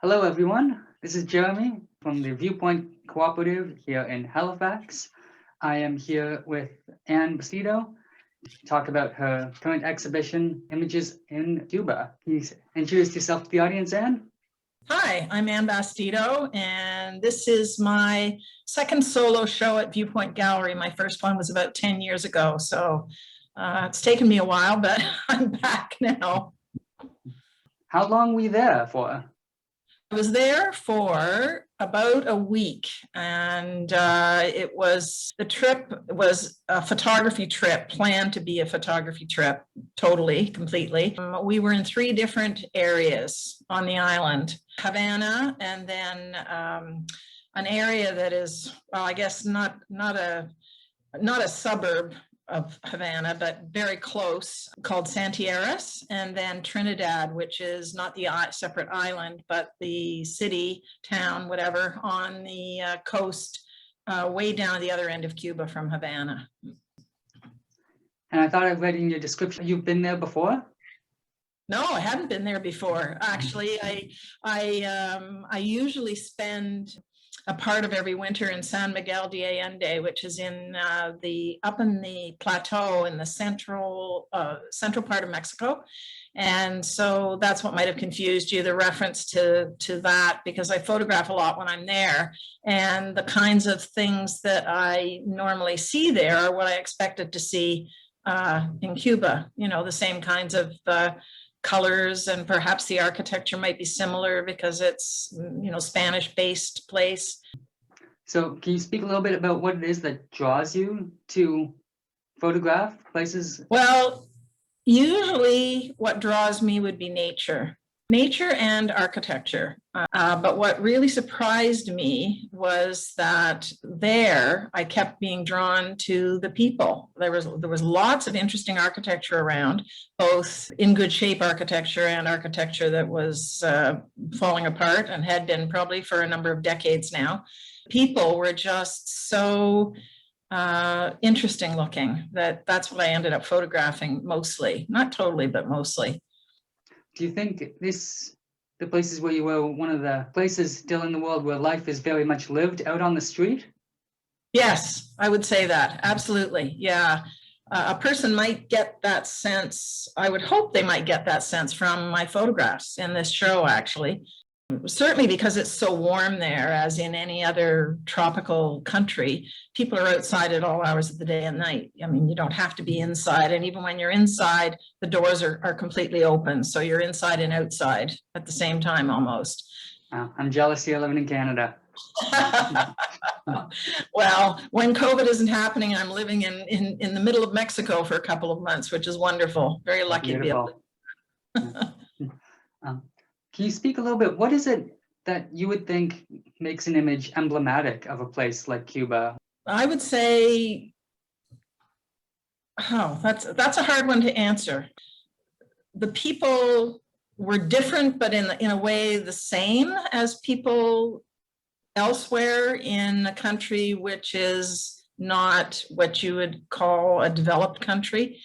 Hello, everyone. This is Jeremy from the Viewpoint Cooperative here in Halifax. I am here with Anne Bastedo to talk about her current exhibition, Images in Cuba. Can you introduce yourself to the audience, Anne? Hi, I'm Anne Bastedo, and this is my second solo show at Viewpoint Gallery. My first one was about 10 years ago, so it's taken me a while, but I'm back now. How long were you there for? I was there for about a week, and the trip was a photography trip, planned to be a photography trip, totally, completely. We were in 3 different areas on the island, Havana, and then an area that is, well, I guess not a suburb of Havana, but very close, called Santieras, and then Trinidad, which is not the separate island, but the city, town, whatever, on the coast, way down at the other end of Cuba from Havana. And I thought I read in your description, you've been there before? No, I hadn't been there before. Actually, I usually spend a part of every winter in San Miguel de Allende, which is in up in the plateau in the central part of Mexico. And so that's what might have confused you, the reference to that, because I photograph a lot when I'm there. And the kinds of things that I normally see there are what I expected to see in Cuba, you know, the same kinds of colors, and perhaps the architecture might be similar because it's, you know, Spanish-based place. So can you speak a little bit about what it is that draws you to photograph places? Well, usually what draws me would be nature and architecture. But what really surprised me was that there I kept being drawn to the people. There was lots of interesting architecture around, both in good shape architecture and architecture that was falling apart and had been probably for a number of decades now. People were just so interesting looking that's what I ended up photographing mostly, not totally, but mostly. Do you think the places where you were, one of the places still in the world where life is very much lived out on the street? Yes, I would say that. Absolutely. Yeah. A person might get that sense. I would hope they might get that sense from my photographs in this show, actually. Certainly because it's so warm there, as in any other tropical country. People are outside at all hours of the day and night. I mean, you don't have to be inside. And even when you're inside, the doors are completely open. So you're inside and outside at the same time almost. I'm jealous here living in Canada. Well, when COVID isn't happening, I'm living in the middle of Mexico for a couple of months, which is wonderful. Very lucky Beautiful. to be able to. Can you speak a little bit? What is it that you would think makes an image emblematic of a place like Cuba? I would say, that's a hard one to answer. The people were different, but in a way the same as people elsewhere in a country which is not what you would call a developed country.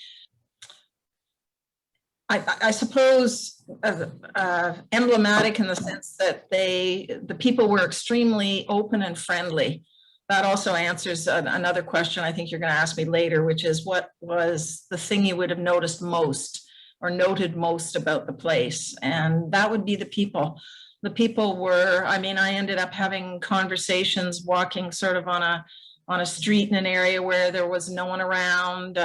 I suppose emblematic in the sense that the people were extremely open and friendly. That also answers another question I think you're going to ask me later, which is what was the thing you would have noticed most or noted most about the place? And that would be the people. The people were, I mean, I ended up having conversations walking sort of on a street in an area where there was no one around.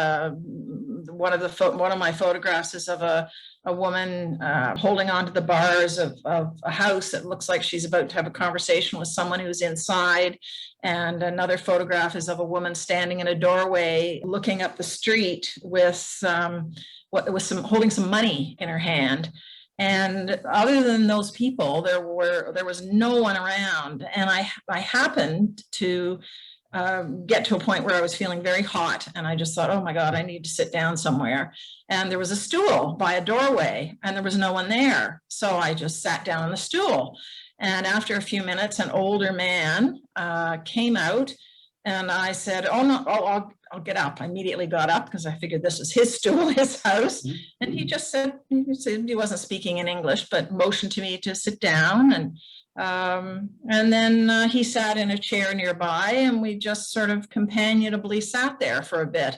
One of my photographs is of a woman holding onto the bars of a house. It looks like she's about to have a conversation with someone who's inside. And another photograph is of a woman standing in a doorway looking up the street with holding some money in her hand. And other than those people, there was no one around. And I happened to get to a point where I was feeling very hot, and I just thought, oh my God, I need to sit down somewhere. And there was a stool by a doorway and there was no one there. So I just sat down on the stool. And after a few minutes, an older man came out, and I said, oh no, I'll get up. I immediately got up because I figured this was his stool, his house. And he just said, he wasn't speaking in English, but motioned to me to sit down. And then he sat in a chair nearby, and we just sort of companionably sat there for a bit.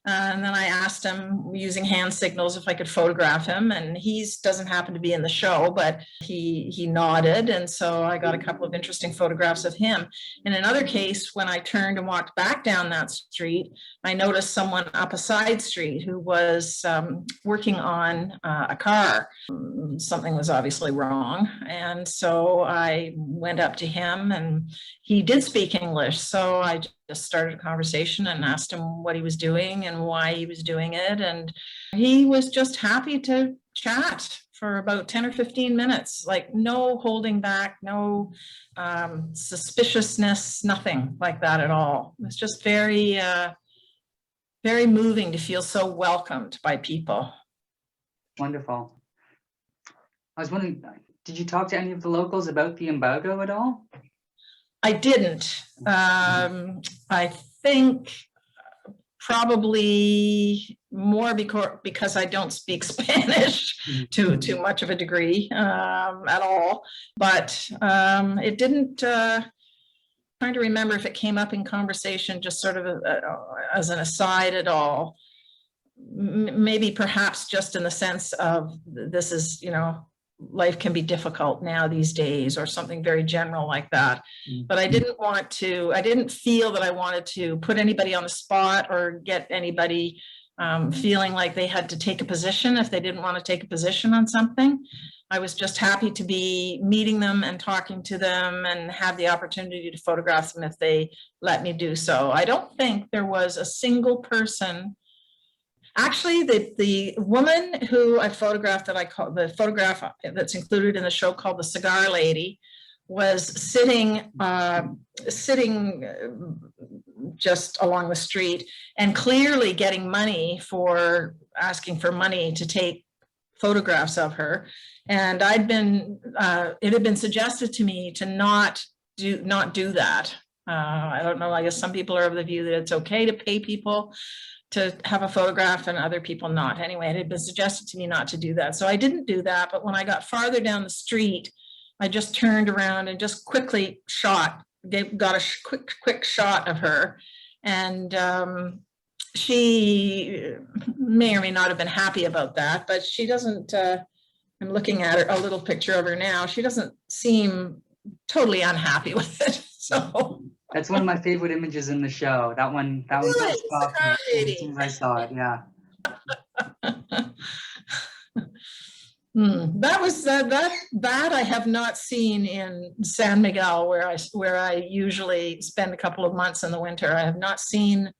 And then I asked him using hand signals if I could photograph him, and he doesn't happen to be in the show, but he nodded. And so I got a couple of interesting photographs of him. In another case, when I turned and walked back down that street, I noticed someone up a side street who was working on a car. Something was obviously wrong. And so I went up to him, and he did speak English. So I just started a conversation and asked him what he was doing and why he was doing it. And he was just happy to chat for about 10 or 15 minutes, like no holding back, no suspiciousness, nothing like that at all. It was just very, very moving to feel so welcomed by people. Wonderful. I was wondering, did you talk to any of the locals about the embargo at all? I didn't. I think probably more because I don't speak Spanish to much of a degree at all. But it didn't, trying to remember if it came up in conversation just sort of as an aside at all. Maybe perhaps just in the sense of this is, you know, life can be difficult now these days, or something very general like that. But I didn't feel that I wanted to put anybody on the spot or get anybody feeling like they had to take a position if they didn't want to take a position on something. I was just happy to be meeting them and talking to them and have the opportunity to photograph them if they let me do so. I don't think there was a single person. Actually, the woman who I photographed, that I call the photograph that's included in the show called The Cigar Lady, was sitting just along the street and clearly getting money for asking for money to take photographs of her. And it had been suggested to me to not do that. I don't know, I guess some people are of the view that it's okay to pay people to have a photograph and other people not. Anyway, it had been suggested to me not to do that. So I didn't do that. But when I got farther down the street, I just turned around and just quickly got a quick shot of her. And she may or may not have been happy about that, but she doesn't, I'm looking at her, a little picture of her now. She doesn't seem totally unhappy with it. So that's one of my favorite images in the show. That one really? as soon as I saw it, yeah. That I have not seen in San Miguel, where I usually spend a couple of months in the winter. I have not seen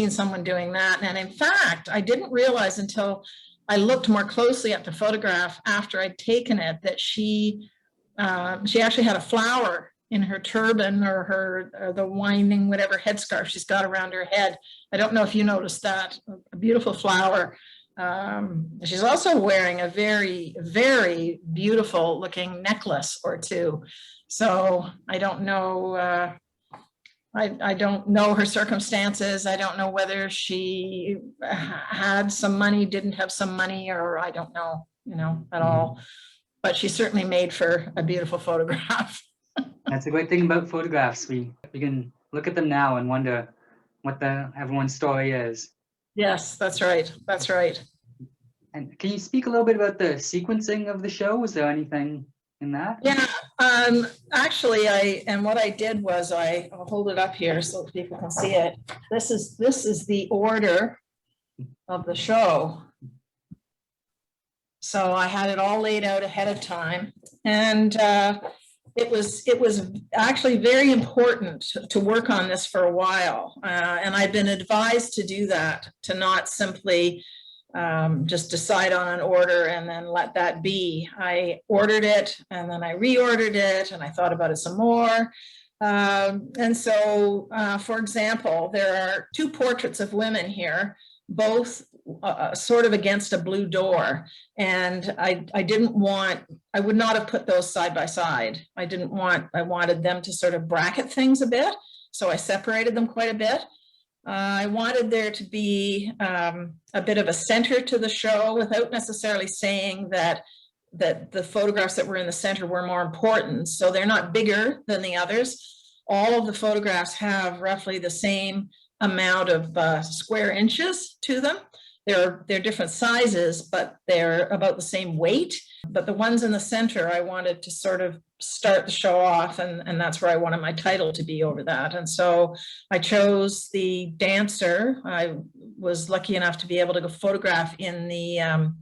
someone doing that. And in fact, I didn't realize until I looked more closely at the photograph after I'd taken it that she actually had a flower in her turban or the winding, whatever headscarf she's got around her head. I don't know if you noticed that, a beautiful flower. She's also wearing a very, very beautiful looking necklace or two. So I don't know, I don't know her circumstances. I don't know whether she had some money, didn't have some money, or I don't know, at all. But she certainly made for a beautiful photograph. That's a great thing about photographs. We can look at them now and wonder what everyone's story is. Yes, that's right. That's right. And can you speak a little bit about the sequencing of the show? Was there anything in that? Yeah, actually, what I did was I'll hold it up here so people can see it. This is the order of the show. So I had it all laid out ahead of time, and it was actually very important to work on this for a while, and I've been advised to do that, to not simply just decide on an order and then let that be. I ordered it, and then I reordered it, and I thought about it some more. And so, for example, there are two portraits of women here, both sort of against a blue door. And I would not have put those side by side. I wanted them to sort of bracket things a bit. So I separated them quite a bit. I wanted there to be a bit of a center to the show without necessarily saying that the photographs that were in the center were more important. So they're not bigger than the others. All of the photographs have roughly the same amount of square inches to them. They're different sizes, but they're about the same weight. But the ones in the center, I wanted to sort of start the show off, and that's where I wanted my title to be over that. And so I chose the dancer. I was lucky enough to be able to go photograph in the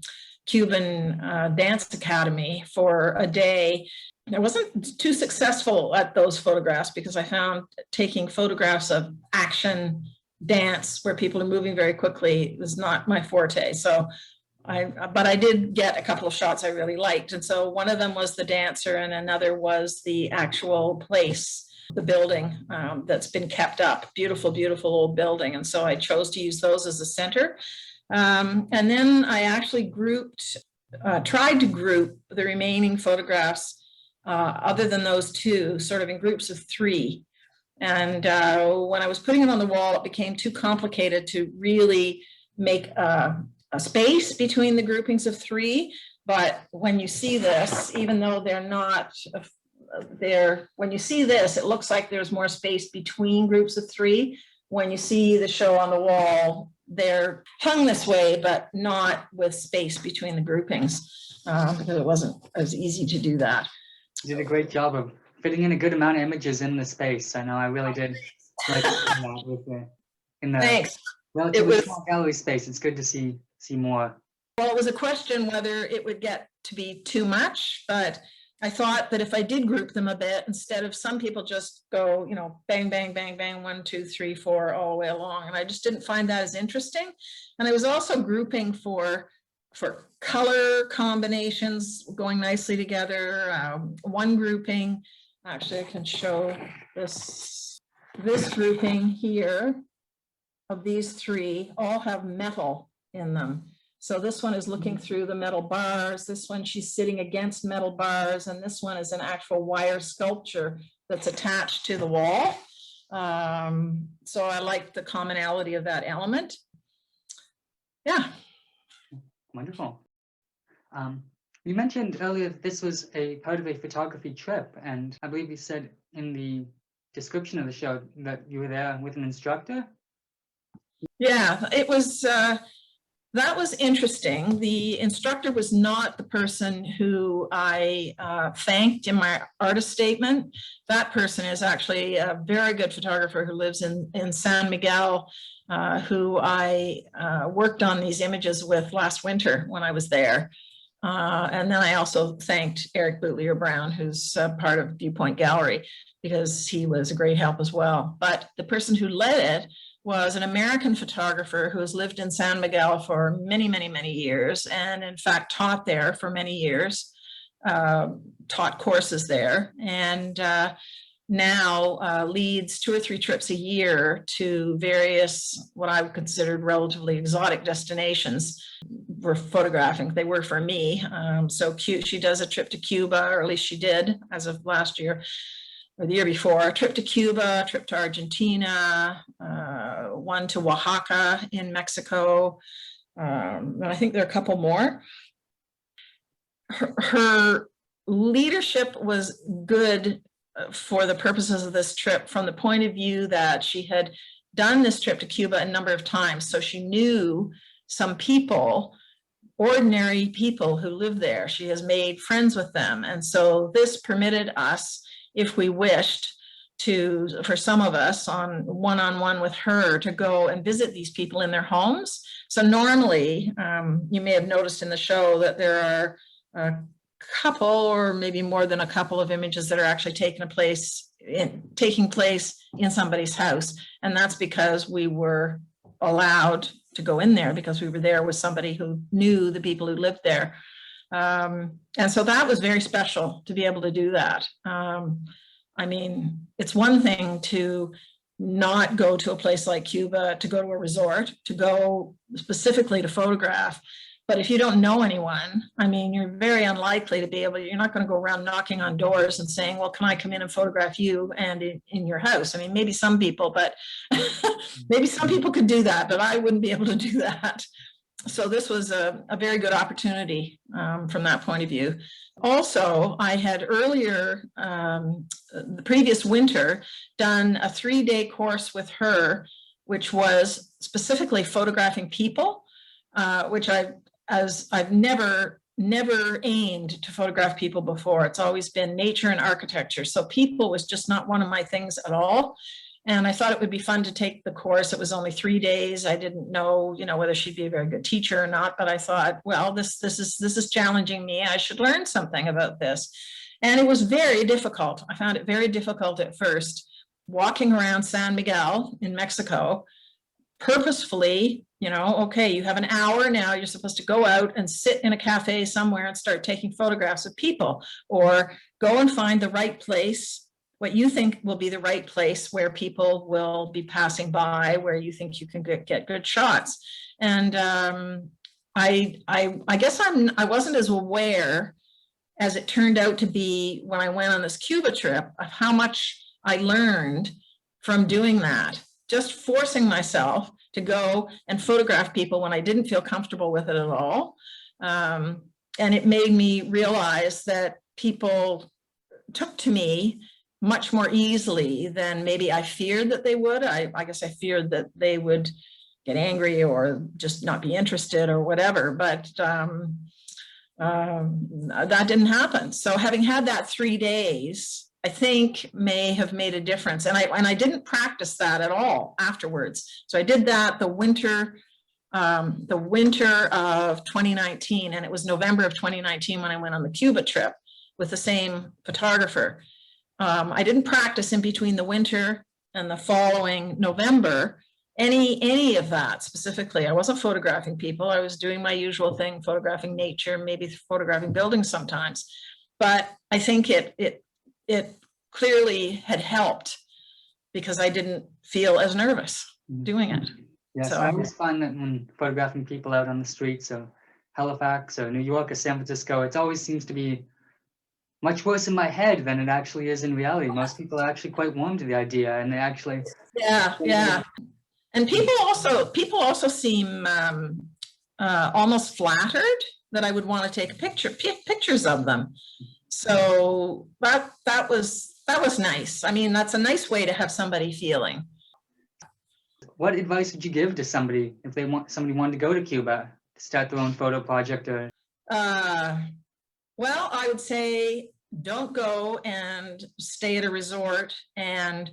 Cuban Dance Academy for a day. I wasn't too successful at those photographs because I found taking photographs of action dance where people are moving very quickly was not my forte. So but I did get a couple of shots I really liked. And so one of them was the dancer and another was the actual place, the building that's been kept up. Beautiful, beautiful old building. And so I chose to use those as a center. And then I actually tried to group the remaining photographs other than those two, sort of in groups of 3. And when I was putting it on the wall, it became too complicated to really make a space between the groupings of 3. But when you see this, even though they're not there, when you see this, it looks like there's more space between groups of 3. When you see the show on the wall, they're hung this way, but not with space between the groupings because it wasn't as easy to do that. You did a great job of fitting in a good amount of images in the space. I know I really did like that in the Thanks. relatively small gallery space. It's good to see more. Well, it was a question whether it would get to be too much, but I thought that if I did group them a bit, instead of some people just go, you know, bang, bang, bang, bang, 1, 2, 3, 4, all the way along. And I just didn't find that as interesting. And I was also grouping for color combinations going nicely together. One grouping, actually I can show this grouping here of these 3 all have metal in them. So this one is looking through the metal bars. This one, she's sitting against metal bars. And this one is an actual wire sculpture that's attached to the wall. So I like the commonality of that element. Yeah. Wonderful. You mentioned earlier that this was a part of a photography trip. And I believe you said in the description of the show that you were there with an instructor. Yeah, it was... that was interesting. The instructor was not the person who I thanked in my artist statement. That person is actually a very good photographer who lives in San Miguel, who I worked on these images with last winter when I was there. And then I also thanked Eric Bootlier-Brown, who's part of Viewpoint Gallery, because he was a great help as well. But the person who led it was an American photographer who has lived in San Miguel for many, many, many years, and in fact taught there for many years, taught courses there, and now leads 2 or 3 trips a year to various, what I would consider relatively exotic destinations for photographing. They were for me. So cute. She does a trip to Cuba, or at least she did as of last year. Or the year before, a trip to Cuba, a trip to Argentina, one to Oaxaca in Mexico, and I think there are a couple more. Her leadership was good for the purposes of this trip from the point of view that she had done this trip to Cuba a number of times. So she knew some people, ordinary people who live there. She has made friends with them. And so this permitted us, if we wished to, for some of us on one-on-one with her, to go and visit these people in their homes. So normally, you may have noticed in the show that there are a couple or maybe more than a couple of images that are actually taking place in somebody's house. And that's because we were allowed to go in there because we were there with somebody who knew the people who lived there. And so that was very special to be able to do that. I mean, it's one thing to not go to a place like Cuba, to go to a resort, to go specifically to photograph, But if you don't know anyone, I mean, you're very unlikely to be able, you're not going to go around knocking on doors and saying, well, can I come in and photograph you and in your house? I mean, maybe some people, but maybe some people could do that, but I wouldn't be able to do that. So this was a very good opportunity from that point of view. Also, I had earlier, the previous winter, done a 3-day course with her, which was specifically photographing people, which I've never aimed to photograph people before. It's always been nature and architecture. So people was just not one of my things at all. And I thought it would be fun to take the course. It was only 3 days. I didn't know, whether she'd be a very good teacher or not, but I thought, well, this is challenging me. I should learn something about this. And it was very difficult. I found it very difficult at first, walking around San Miguel in Mexico, purposefully, okay, you have an hour now, you're supposed to go out and sit in a cafe somewhere and start taking photographs of people, or go and find the right place, what you think will be the right place where people will be passing by, where you think you can get good shots. And I guess I wasn't as aware as it turned out to be when I went on this Cuba trip of how much I learned from doing that. Just forcing myself to go and photograph people when I didn't feel comfortable with it at all. And it made me realize that people took to me much more easily than maybe I feared that they would. I guess I feared that they would get angry or just not be interested or whatever, but that didn't happen. So having had that 3 days, I think may have made a difference. And I didn't practice that at all afterwards. So I did that the winter of 2019, and it was November of 2019 when I went on the Cuba trip with the same photographer. I didn't practice in between the winter and the following November, any of that specifically. I wasn't photographing people. I was doing my usual thing, photographing nature, maybe photographing buildings sometimes. But I think it clearly had helped because I didn't feel as nervous doing it. Yes, So I always find that when photographing people out on the streets of Halifax or New York or San Francisco, it always seems to be much worse in my head than it actually is in reality. Most people are actually quite warm to the idea, and they actually yeah. And people also seem almost flattered that I would want to take pictures of them. So that was nice. I mean, that's a nice way to have somebody feeling. What advice would you give to somebody if somebody wanted to go to Cuba to start their own photo project? Or well, I would say don't go and stay at a resort. And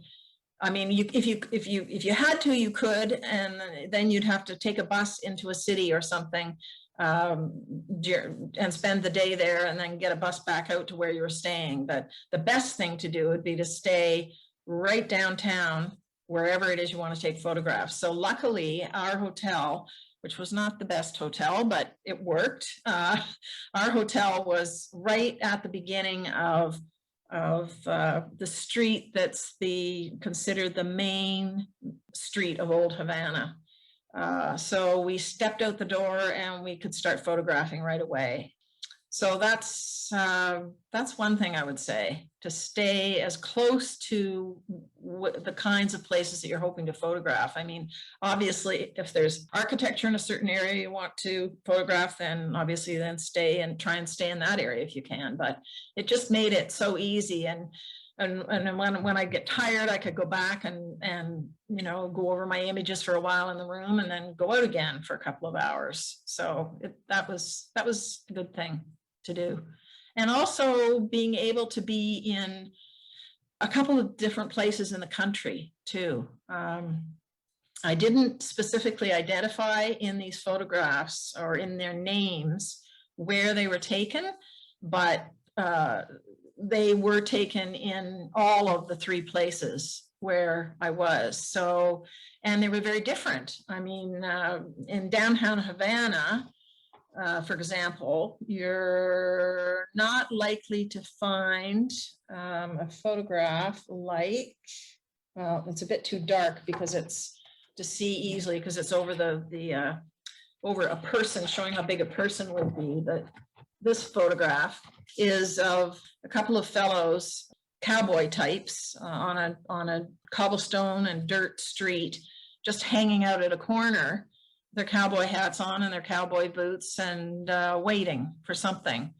I mean, if you had to, you could, and then you'd have to take a bus into a city or something, and spend the day there and then get a bus back out to where you were staying. But the best thing to do would be to stay right downtown, wherever it is you want to take photographs. So luckily our hotel, which was not the best hotel, but it worked. Our hotel was right at the beginning of the street that's considered the main street of Old Havana. So we stepped out the door and we could start photographing right away. So that's one thing I would say, to stay as close to the kinds of places that you're hoping to photograph. I mean, obviously, if there's architecture in a certain area you want to photograph, then obviously try and stay in that area if you can. But it just made it so easy. And when I get tired, I could go back and go over my images for a while in the room and then go out again for a couple of hours. So that was a good thing to do. And also being able to be in a couple of different places in the country too. I didn't specifically identify in these photographs or in their names where they were taken, but they were taken in all of the 3 places where I was. So, and they were very different. I mean, in downtown Havana, for example, you're not likely to find a photograph like, well, it's a bit too dark because it's to see easily because it's over the over a person, showing how big a person would be. But this photograph is of a couple of fellows, cowboy types, on a cobblestone and dirt street, just hanging out at a corner, their cowboy hats on and their cowboy boots, and waiting for something.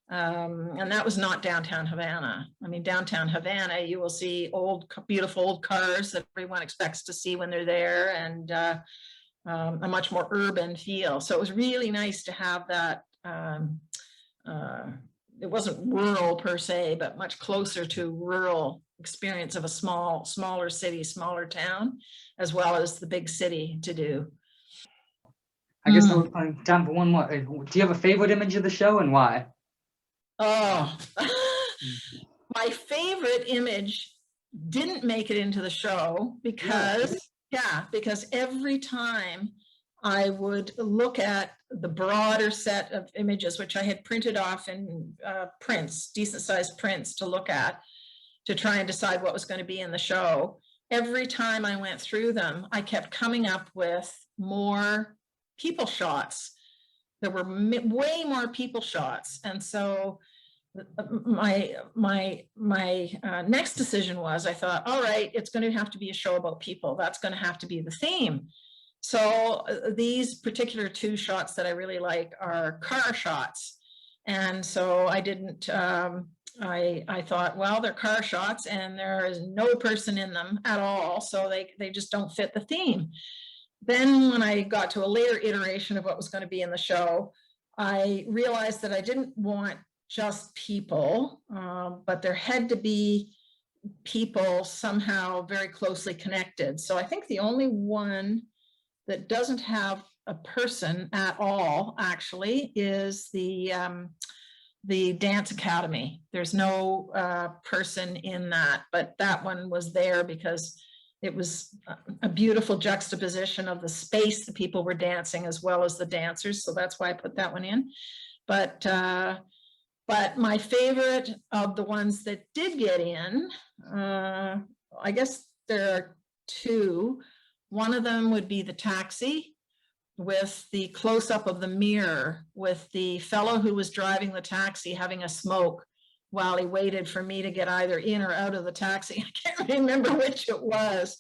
And that was not downtown Havana. I mean, downtown Havana, you will see old, beautiful old cars that everyone expects to see when they're there, and a much more urban feel. So it was really nice to have that. It wasn't rural per se, but much closer to rural experience of a smaller city, smaller town, as well as the big city to do. I guess we'll time for one more. Do you have a favorite image of the show, and why? Oh, my favorite image didn't make it into the show because, because every time I would look at the broader set of images, which I had printed off in prints, decent sized prints to look at, to try and decide what was going to be in the show. Every time I went through them, I kept coming up with more people shots. There were way more people shots. And so my next decision was, I thought, all right, it's going to have to be a show about people. That's going to have to be the theme. So these particular two shots that I really like are car shots. And so I didn't, I thought, well, they're car shots and there is no person in them at all. So they just don't fit the theme. Then when I got to a later iteration of what was going to be in the show, I realized that I didn't want just people, but there had to be people somehow very closely connected. So I think the only one that doesn't have a person at all actually is the Dance Academy. There's no person in that, but that one was there because it was a beautiful juxtaposition of the space the people were dancing as well as the dancers. So that's why I put that one in. But my favorite of the ones that did get in, I guess there are two. One of them would be the taxi with the close-up of the mirror with the fellow who was driving the taxi having a smoke while he waited for me to get either in or out of the taxi. I can't remember which it was,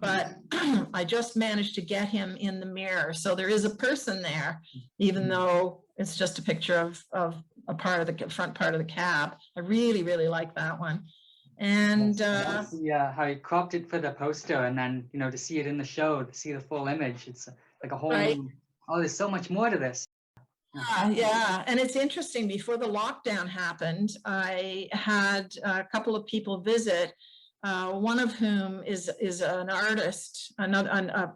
but I just managed to get him in the mirror. So there is a person there, even though it's just a picture of a part of the front part of the cab. I really, really like that one. And how he cropped it for the poster, and then to see it in the show, to see the full image, it's like a whole new, there's so much more to this. Yeah, and it's interesting, before the lockdown happened, I had a couple of people visit, one of whom is an artist, a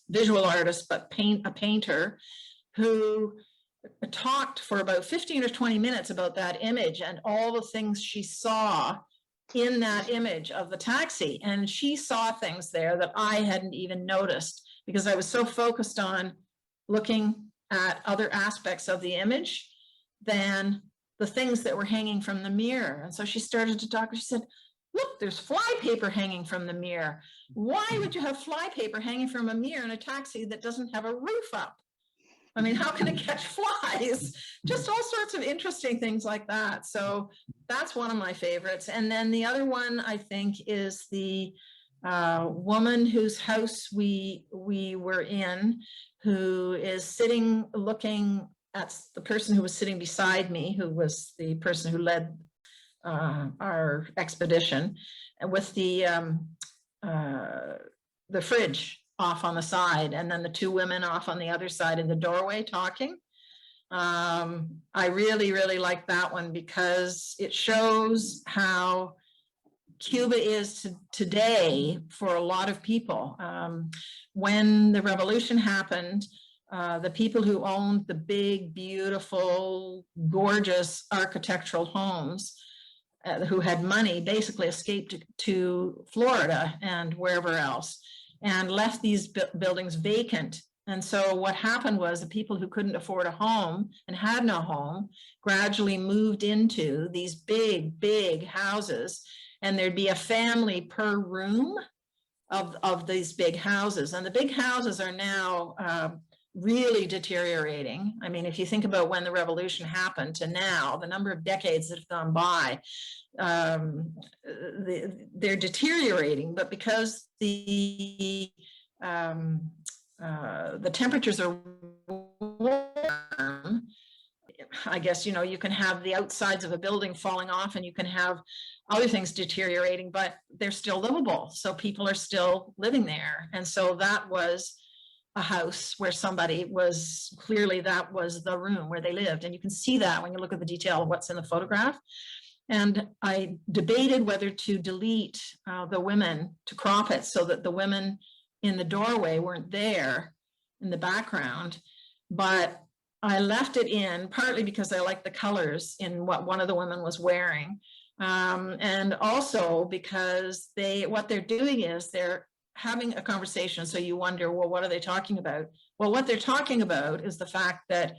visual artist, but a painter, who talked for about 15 or 20 minutes about that image and all the things she saw in that image of the taxi. And she saw things there that I hadn't even noticed because I was so focused on looking at other aspects of the image than the things that were hanging from the mirror. And so she started to talk. She said, look, there's fly paper hanging from the mirror. Why would you have fly paper hanging from a mirror in a taxi that doesn't have a roof up? I mean, how can it catch flies? Just all sorts of interesting things like that. So that's one of my favorites. And then the other one, I think, is the woman whose house we were in, who is sitting looking at the person who was sitting beside me, who was the person who led our expedition, with the fridge off on the side, and then the two women off on the other side in the doorway talking. I really, really like that one because it shows how Cuba is today for a lot of people. When the revolution happened, the people who owned the big, beautiful, gorgeous architectural homes, who had money, basically escaped to Florida and wherever else, and left these buildings vacant. And so what happened was the people who couldn't afford a home and had no home gradually moved into these big, big houses, and there'd be a family per room of these big houses. And the big houses are now really deteriorating. I mean, if you think about when the revolution happened to now, the number of decades that have gone by, they're deteriorating. But because the temperatures are warm, I guess, you know, you can have the outsides of a building falling off and you can have other things deteriorating, but they're still livable. So people are still living there. And so that was a house where somebody was, clearly that was the room where they lived. And you can see that when you look at the detail of what's in the photograph. And I debated whether to delete the women, to crop it so that the women in the doorway weren't there in the background. But I left it in partly because I like the colors in what one of the women was wearing. And also because what they're doing is they're having a conversation. So you wonder, well, what are they talking about? Well, what they're talking about is the fact that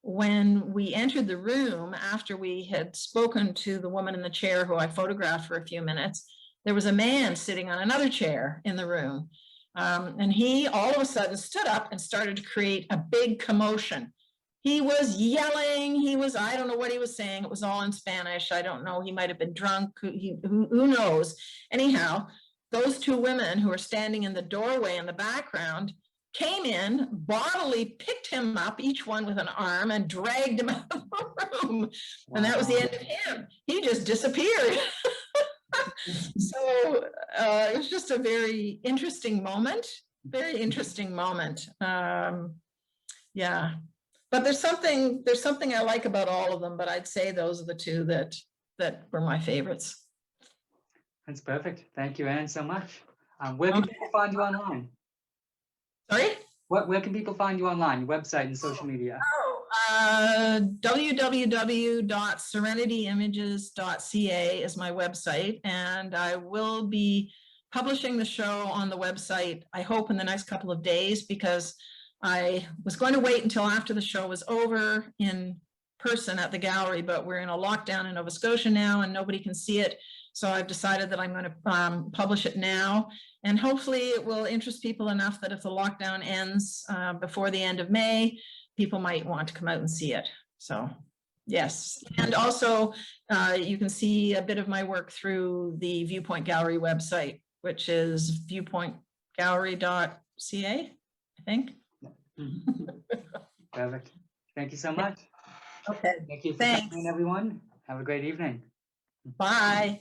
when we entered the room, after we had spoken to the woman in the chair who I photographed for a few minutes, there was a man sitting on another chair in the room. And he all of a sudden stood up and started to create a big commotion. He was yelling. I don't know what he was saying. It was all in Spanish. I don't know. He might have been drunk. Who knows? Anyhow, those two women who were standing in the doorway in the background came in, bodily picked him up, each one with an arm, and dragged him out of the room. Wow. And that was the end of him. He just disappeared. So it was just a very interesting moment. Very interesting moment. Yeah. But there's something I like about all of them, but I'd say those are the two that were my favorites. That's perfect. Thank you, Anne, so much. Where can people find you online? Sorry? Where can people find you online, your website and social media? www.serenityimages.ca is my website, and I will be publishing the show on the website, I hope, in the next couple of days, because I was going to wait until after the show was over in person at the gallery, but we're in a lockdown in Nova Scotia now and nobody can see it. So I've decided that I'm going to publish it now, and hopefully it will interest people enough that if the lockdown ends before the end of May, people might want to come out and see it. So yes. And also you can see a bit of my work through the Viewpoint Gallery website, which is viewpointgallery.ca, I think. Perfect. Thank you so much. Okay. Thank you for coming in, everyone. Have a great evening. Bye.